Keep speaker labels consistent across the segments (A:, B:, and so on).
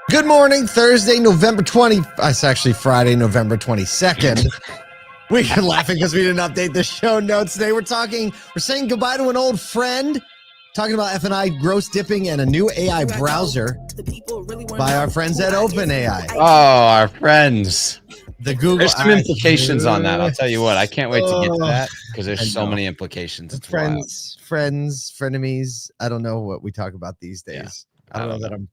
A: Good morning, Thursday, November 20. It's actually Friday, November 22nd. We're laughing because we didn't update the show notes today. We're saying goodbye to an old friend, talking about F&I gross dipping and a new AI browser by our friends at OpenAI.
B: Oh, our friends.
A: The Google.
B: There's some implications on that. I'll tell you what. I can't wait to get to that because there's so many implications. It's
A: friends, frenemies. I don't know what we talk about these days. Yeah, I don't know that I'm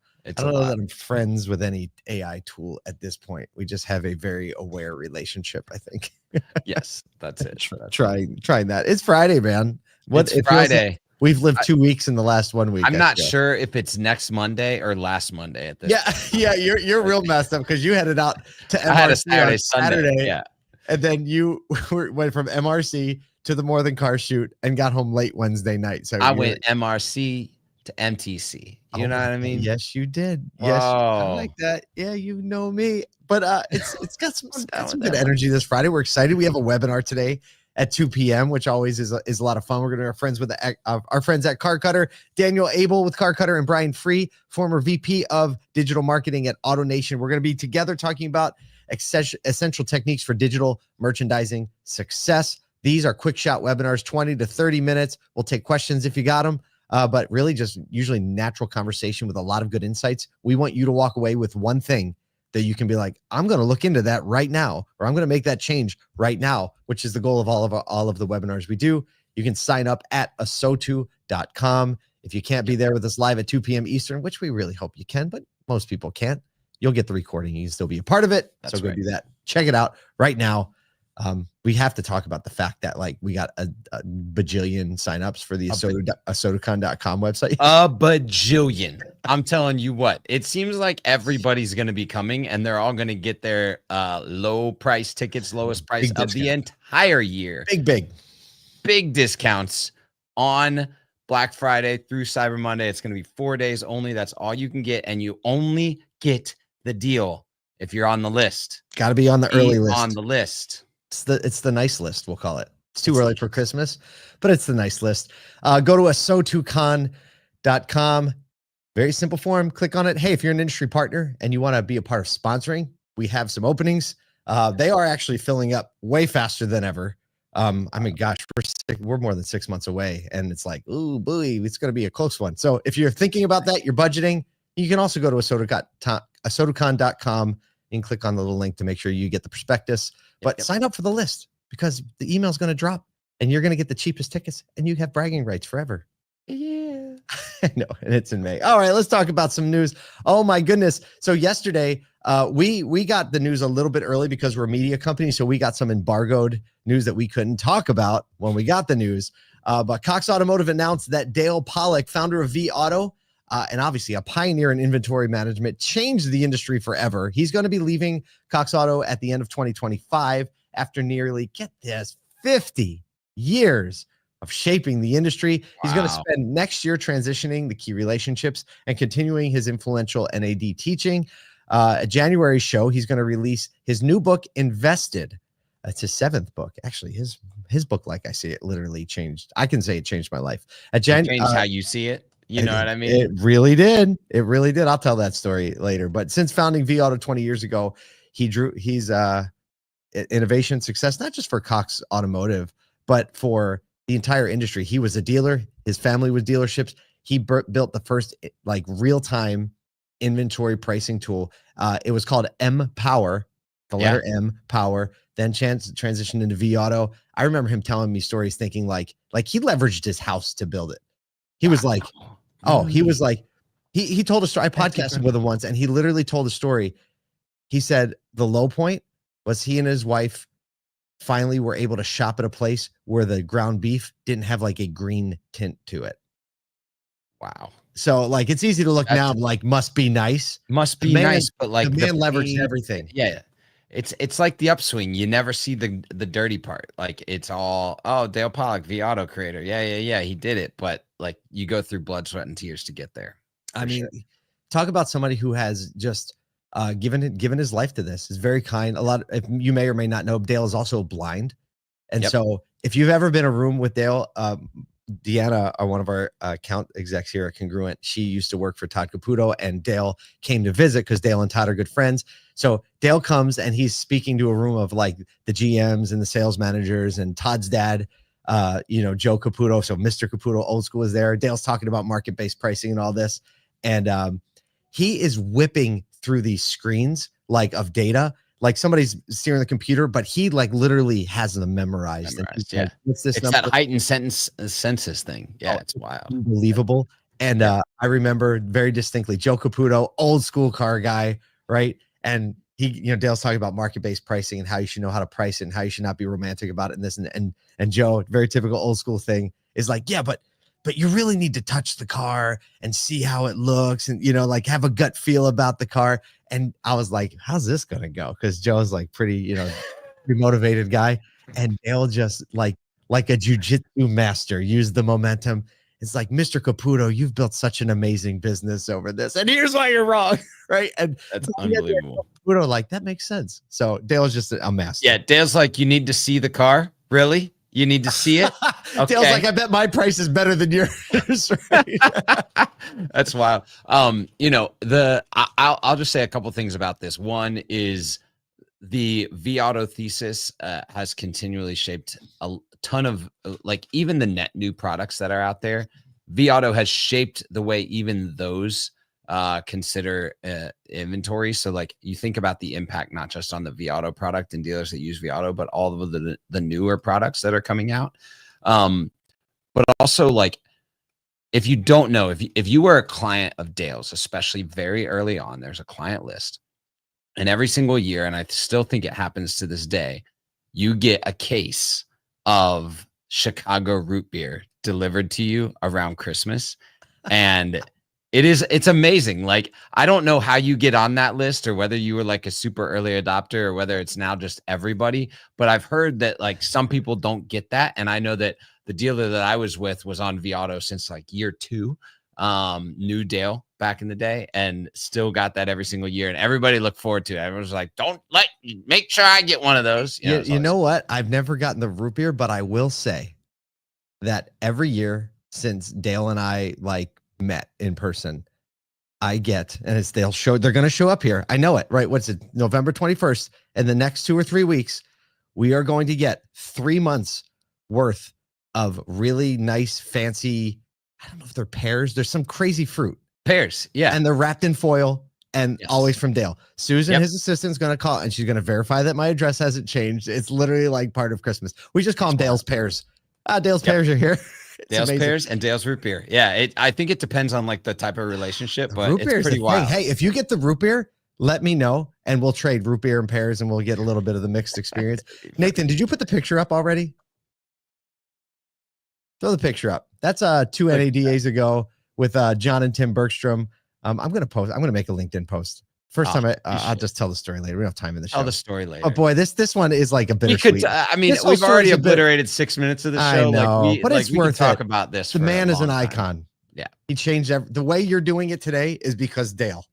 A: friends with any AI tool at this point. We just have a very aware relationship, I think.
B: Yes, that's it.
A: Trying that. It's Friday, man.
B: It's Friday.
A: Like we've lived 2 weeks in the last 1 week.
B: I'm not sure if it's next Monday or last Monday at this point.
A: Yeah, you're real messed up because you headed out to MRC
B: I had a Saturday, Sunday. Yeah.
A: And then you went from MRC to the More Than Car shoot and got home late Wednesday night. So
B: I went MRC to MTC. You know what I mean?
A: Yes, you did. Yes, I like that. Yeah, you know me. But it's got some good energy this Friday. We're excited. We have a webinar today at 2 p.m., which always is a lot of fun. We're going to have friends with our friends at CarCutter, Daniel Abel with CarCutter, and Brian Free, former VP of digital marketing at AutoNation. We're going to be together talking about essential techniques for digital merchandising success. These are quick shot webinars, 20 to 30 minutes. We'll take questions if you got them. But really just usually natural conversation with a lot of good insights. We want you to walk away with one thing that you can be like, I'm going to look into that right now, or I'm going to make that change right now, which is the goal of all of the webinars we do. You can sign up at ASOTU.com. If you can't be there with us live at 2 p.m. Eastern, which we really hope you can, but most people can't, you'll get the recording. You can still be a part of it. So go do that. Check it out right now. We have to talk about the fact that we got a bajillion signups for the ASOTUcon.com website.
B: A bajillion. I'm telling you what, it seems like everybody's going to be coming and they're all going to get their low price tickets, lowest price of the entire year. Big discounts on Black Friday through Cyber Monday. It's going to be 4 days only. That's all you can get. And you only get the deal if you're on the list.
A: Got to be on the early list.
B: On the list.
A: It's the nice list, we'll call it. It's too early for Christmas, but it's the nice list. Go to ASOTUcon.com. Very simple form. Click on it. Hey, if you're an industry partner and you want to be a part of sponsoring, we have some openings. They are actually filling up way faster than ever. I mean, gosh, we're more than 6 months away, and it's like, ooh, boy, it's going to be a close one. So if you're thinking about that, you're budgeting, you can also go to ASOTUcon.com and click on the little link to make sure you get the prospectus. But sign up for the list because the email is going to drop and you're going to get the cheapest tickets and you have bragging rights forever. Yeah. I know. And it's in May. All right, let's talk about some news. Oh my goodness. So yesterday, we got the news a little bit early because we're a media company. So we got some embargoed news that we couldn't talk about when we got the news. But Cox Automotive announced that Dale Pollak, founder of vAuto, and obviously a pioneer in inventory management, changed the industry forever. He's going to be leaving Cox Auto at the end of 2025 after nearly, get this, 50 years of shaping the industry. Wow. He's going to spend next year transitioning the key relationships and continuing his influential NAD teaching. A January show, he's going to release his new book, Invested. It's his 7th book. Actually, his book, like I see it, literally changed. I can say it changed my life.
B: Changed how you see it. You know what I mean?
A: It really did. It really did. I'll tell that story later. But since founding vAuto 20 years ago, he's innovation success, not just for Cox Automotive, but for the entire industry. He was a dealer. His family was dealerships. He built the first real-time inventory pricing tool. It was called M Power, the letter M Power, then transitioned into vAuto. I remember him telling me stories thinking like he leveraged his house to build it. He was like, he told a story. I podcasted with him once and he literally told a story. He said the low point was he and his wife finally were able to shop at a place where the ground beef didn't have a green tint to it.
B: Wow.
A: So it's easy to look now must be nice.
B: But the man
A: leveraged everything.
B: Yeah. It's like the upswing. You never see the dirty part. It's all, Dale Pollak, vAuto creator. Yeah. He did it. But you go through blood, sweat, and tears to get there.
A: I mean, talk about somebody who has just given his life to this. Is very kind. If you may or may not know, Dale is also blind. And so if you've ever been in a room with Dale, Deanna, one of our account execs here at Congruent, she used to work for Todd Caputo, and Dale came to visit because Dale and Todd are good friends. So Dale comes and he's speaking to a room of like the GMs and the sales managers, and Todd's dad, Joe Caputo. So Mr. Caputo, old school, is there. Dale's talking about market-based pricing and all this. And he is whipping through these screens like of data, like somebody's steering the computer, but he like literally has them memorized.
B: Yeah.
A: Like, what's this
B: it's
A: number?
B: that heightened census thing. Yeah, it's wild.
A: Unbelievable. And I remember very distinctly Joe Caputo, old school car guy, right? And he, Dale's talking about market-based pricing and how you should know how to price it and how you should not be romantic about it and this and Joe, very typical old school thing, is like, yeah, but you really need to touch the car and see how it looks and, like have a gut feel about the car. And I was like, how's this going to go? Because Joe's like pretty, pretty motivated guy. And Dale just like a jujitsu master used the momentum. It's like, Mr. Caputo, you've built such an amazing business over this. And here's why you're wrong. Right. And
B: that's unbelievable.
A: Caputo, like, that makes sense. So Dale's just a master.
B: Yeah. Dale's like, you need to see the car. Really? You need to see it. Okay.
A: Dale's like, I bet my price is better than yours. Right?
B: That's wild. I'll just say a couple things about this. One is the vAuto thesis has continually shaped a ton of like even the net new products that are out there. vAuto has shaped the way even those consider inventory. So like you think about the impact, not just on the vAuto product and dealers that use vAuto, but all of the newer products that are coming out. But also like, if you don't know, if you were a client of Dale's, especially very early on, there's a client list, and every single year, and I still think it happens to this day, you get a case of Chicago root beer delivered to you around Christmas. And it's amazing. Like, I don't know how you get on that list or whether you were like a super early adopter or whether it's now just everybody, but I've heard that like some people don't get that. And I know that the dealer that I was with was on vAuto since like year 2, knew Dale back in the day and still got that every single year. And everybody looked forward to it. Everyone was like, make sure I get one of those.
A: You know what? I've never gotten the root beer, but I will say that every year since Dale and I like met in person, I get, and they're going to show up here. I know it, right? What's it? November 21st. And the next 2 or 3 weeks, we are going to get 3 months worth of really nice, fancy, I don't know if they're pears. There's some crazy fruit.
B: Pears, yeah.
A: And they're wrapped in foil and always from Dale. Susan, his assistant, is going to call and she's going to verify that my address hasn't changed. It's literally like part of Christmas. We just call them Dale's pears. Dale's pears are here.
B: Dale's pears and Dale's root beer. Yeah, I think it depends on like the type of relationship, but
A: root beer
B: it's pretty wild.
A: Hey, if you get the root beer, let me know and we'll trade root beer and pears and we'll get a little bit of the mixed experience. Nathan, did you put the picture up already? Throw the picture up. That's 2 NADAs ago with John and Tim Bergstrom. I'm going to make a LinkedIn post. First time I'll just tell the story later. We don't have time in the show.
B: Tell the story later.
A: Oh boy, this one is like a bittersweet.
B: We've already obliterated 6 minutes of the show.
A: I know, but it's worth it.
B: Talk about this.
A: The man is an icon.
B: Yeah.
A: He changed the way you're doing it today is because Dale.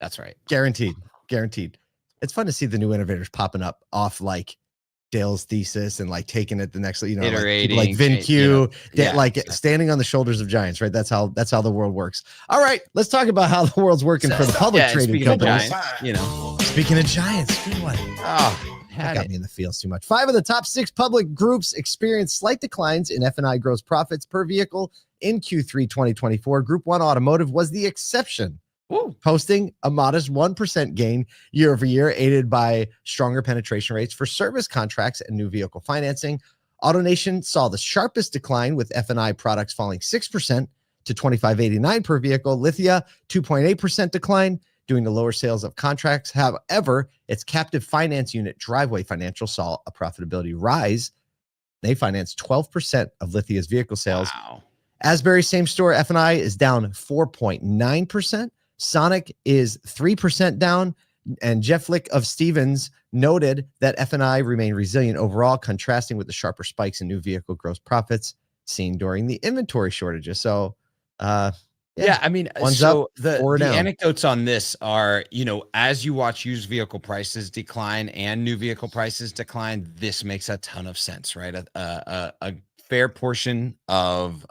B: That's right.
A: Guaranteed. It's fun to see the new innovators popping up off like Dale's thesis and like taking it the next,
B: iterating,
A: like VinQ, standing on the shoulders of giants, right? That's how the world works. All right, let's talk about how the world's working for the public trading companies. Speaking of giants, good one. That got me in the feels too much. 5 of the top 6 public groups experienced slight declines in F&I gross profits per vehicle in Q3 2024. Group 1 Automotive was the exception. Posting a modest 1% gain year over year, aided by stronger penetration rates for service contracts and new vehicle financing. AutoNation saw the sharpest decline, with F&I products falling 6% to $2,589 per vehicle. Lithia, 2.8% decline, due to lower sales of contracts. However, its captive finance unit, Driveway Financial, saw a profitability rise. They financed 12% of Lithia's vehicle sales.
B: Wow.
A: Asbury same store F&I is down 4.9%. Sonic is 3% down, and Jeff Lick of Stevens noted that F&I remained resilient overall, contrasting with the sharper spikes in new vehicle gross profits seen during the inventory shortages. So,
B: the anecdotes on this are, as you watch used vehicle prices decline and new vehicle prices decline, this makes a ton of sense, right? A fair portion of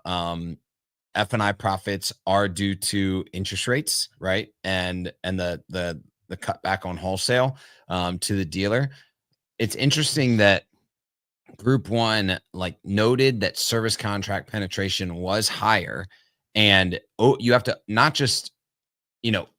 B: F&I profits are due to interest rates, right? And the cutback on wholesale to the dealer. It's interesting that Group 1 like noted that service contract penetration was higher, and you have to not just, you know,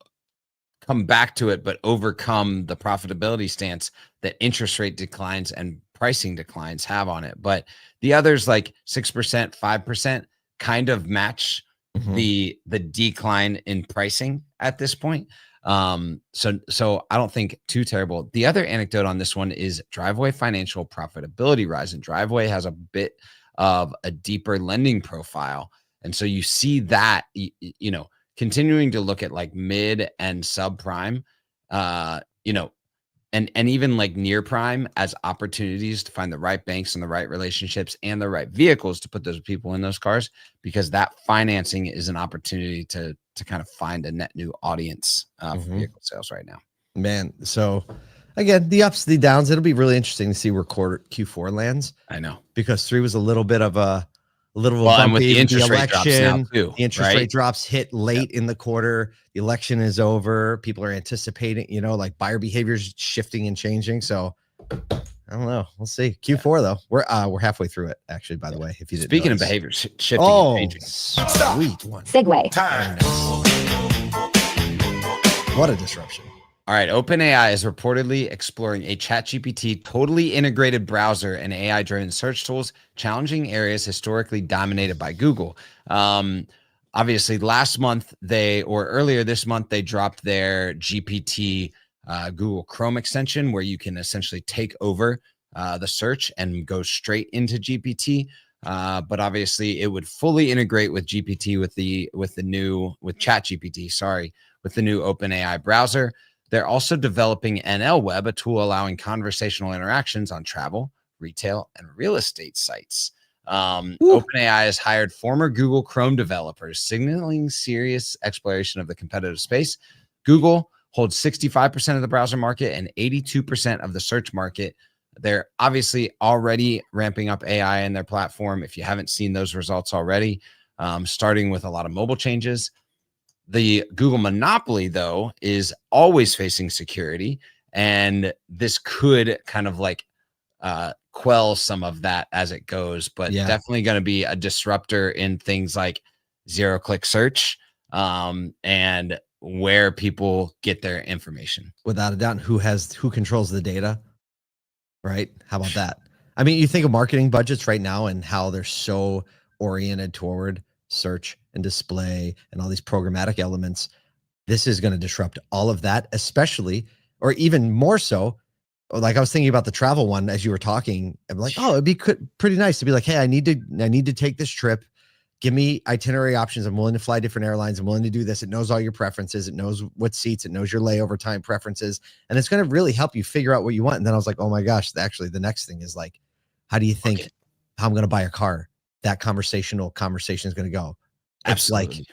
B: come back to it, but overcome the profitability stance that interest rate declines and pricing declines have on it. But the others, like 6%, 5%, kind of match the decline in pricing at this point. So I don't think too terrible. The other anecdote on this one is Driveway financial profitability rise, and Driveway has a bit of a deeper lending profile. And so you see that, you know, continuing to look at like mid and subprime, you know, and even like near prime as opportunities to find the right banks and the right relationships and the right vehicles to put those people in those cars, because that financing is an opportunity to kind of find a net new audience for vehicle sales right now.
A: Man, so again, the ups, the downs. It'll be really interesting to see where Q4 lands.
B: I know,
A: because 3 was a little bit of a bumpy,
B: and with the interest rate drops now too,
A: the interest rate drops hit late in the quarter. The election is over. People are anticipating, you know, like buyer behaviors shifting and changing. So I don't know. We'll see. Q4 though, we're halfway through it. Actually, by the way, if you didn't
B: speaking
A: notice.
B: of behaviors shifting, and changing.
A: Sweet one.
C: Segue.
A: What a disruption.
B: All right, OpenAI is reportedly exploring a ChatGPT totally integrated browser and AI-driven search tools, challenging areas historically dominated by Google. Obviously, earlier this month, they dropped their GPT Google Chrome extension, where you can essentially take over the search and go straight into GPT. But obviously, it would fully integrate with GPT with ChatGPT, with the new OpenAI browser. They're also developing NL Web, a tool allowing conversational interactions on travel, retail, and real estate sites. OpenAI has hired former Google Chrome developers, signaling serious exploration of the competitive space. Google holds 65% of the browser market and 82% of the search market. They're obviously already ramping up AI in their platform. If you haven't seen those results already, starting with a lot of mobile changes. The Google monopoly, though, is always facing security, and this could kind of like quell some of that as it goes, but definitely going to be a disruptor in things like zero-click search and where people get their information.
A: Without a doubt, who controls the data, right? How about that? I mean, you think of marketing budgets right now and how they're so oriented toward search and display and all these programmatic elements. This is going to disrupt all of that, especially, or even more so. Like I was thinking about the travel one as you were talking. I'm like, oh, it'd be pretty nice to be like, hey, I need to take this trip. Give me itinerary options. I'm willing to fly different airlines. I'm willing to do this. It knows all your preferences. It knows what seats. It knows your layover time preferences. And it's going to really help you figure out what you want. And then I was like, oh my gosh, actually the next thing is like, how do you think how I'm going to buy a car? That conversation is going to go.
B: Absolutely.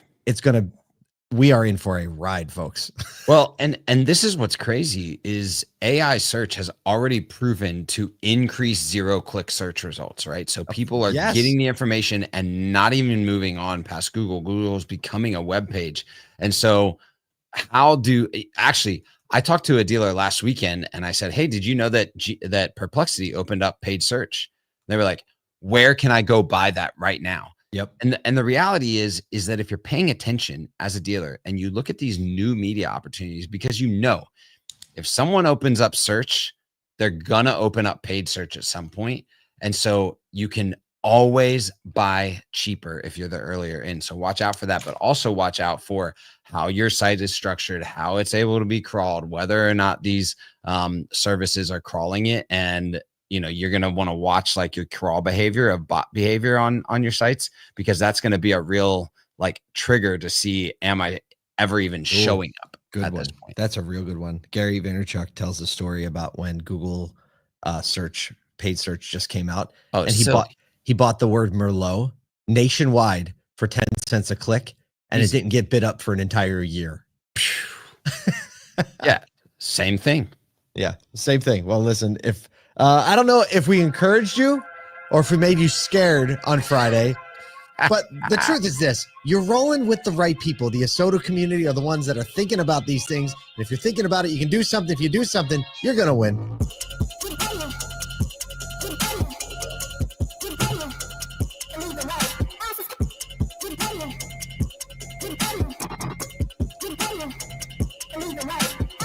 A: We are in for a ride, folks.
B: Well, and this is what's crazy is AI search has already proven to increase zero-click search results, right? So people are getting the information and not even moving on past Google. Google is becoming a web page. And so I talked to a dealer last weekend and I said, hey, did you know that Perplexity opened up paid search? They were like, where can I go buy that right now?
A: Yep.
B: And the reality is that if you're paying attention as a dealer and you look at these new media opportunities, because you know, if someone opens up search, they're gonna open up paid search at some point. And so you can always buy cheaper if you're the earlier in. So watch out for that, but also watch out for how your site is structured, how it's able to be crawled, whether or not these services are crawling it. And you know, you're going to want to watch like your crawl behavior of bot behavior on your sites, because that's going to be a real like trigger to see, am I ever even showing up at this point?
A: That's a real good one. Gary Vaynerchuk tells the story about when Google paid search just came out.
B: Oh,
A: and he bought the word Merlot nationwide for 10 cents a click, and it didn't get bid up for an entire year.
B: Yeah. Same thing.
A: Yeah. Same thing. Well, listen, if I don't know if we encouraged you, or if we made you scared on Friday. But the truth is this, you're rolling with the right people. The ASOTU community are the ones that are thinking about these things. And if you're thinking about it, you can do something. If you do something, you're going to win.